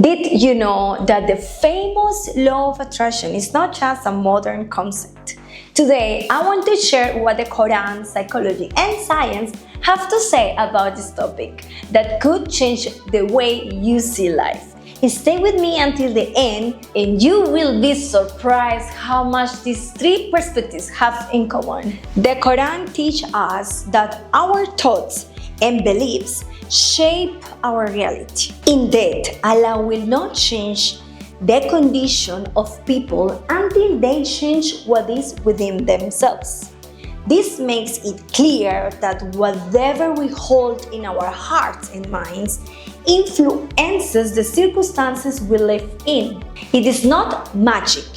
Did you know that the famous law of attraction is not just a modern concept? Today, I want to share what the Quran, psychology, and science have to say about this topic that could change the way you see life. Stay with me until the end and you will be surprised how much these three perspectives have in common. The Quran teaches us that our thoughts and beliefs shape our reality. Indeed, Allah will not change the condition of people until they change what is within themselves. This makes it clear that whatever we hold in our hearts and minds influences the circumstances we live in. It is not magic,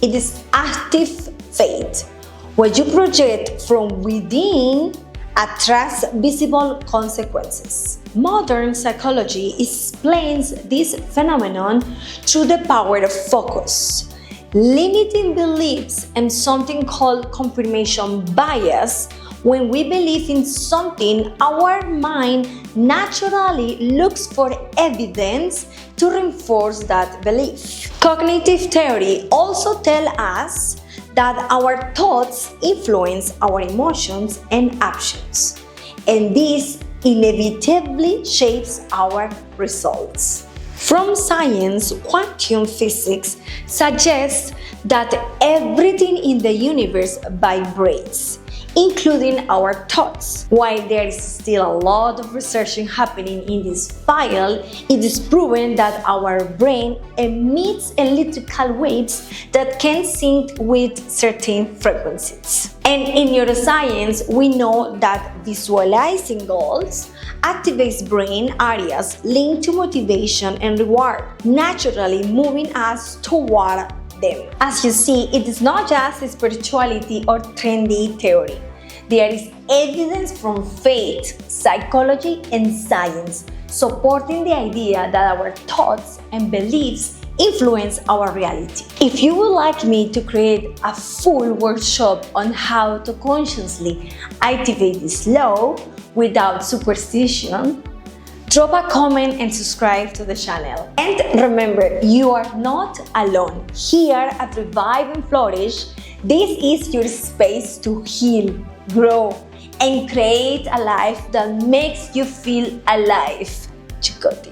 it is active faith. What you project from within attracts visible consequences. Modern psychology explains this phenomenon through the power of focus. Limiting beliefs and something called confirmation bias. When we believe in something, our mind naturally looks for evidence to reinforce that belief. Cognitive theory also tells us that our thoughts influence our emotions and actions, and this inevitably shapes our results. From science, quantum physics suggests that everything in the universe vibrates, including our thoughts. While there is still a lot of research happening in this field, it is proven that our brain emits electrical waves that can sync with certain frequencies. And in neuroscience, we know that visualizing goals activates brain areas linked to motivation and reward, naturally moving us toward them. As you see, it is not just spirituality or trendy theory. There is evidence from faith, psychology, and science supporting the idea that our thoughts and beliefs influence our reality. If you would like me to create a full workshop on how to consciously activate this law without superstition, drop a comment and subscribe to the channel. And remember, you are not alone. Here at Revive Flourish, this is your space to heal, grow, and create a life that makes you feel alive. You got it.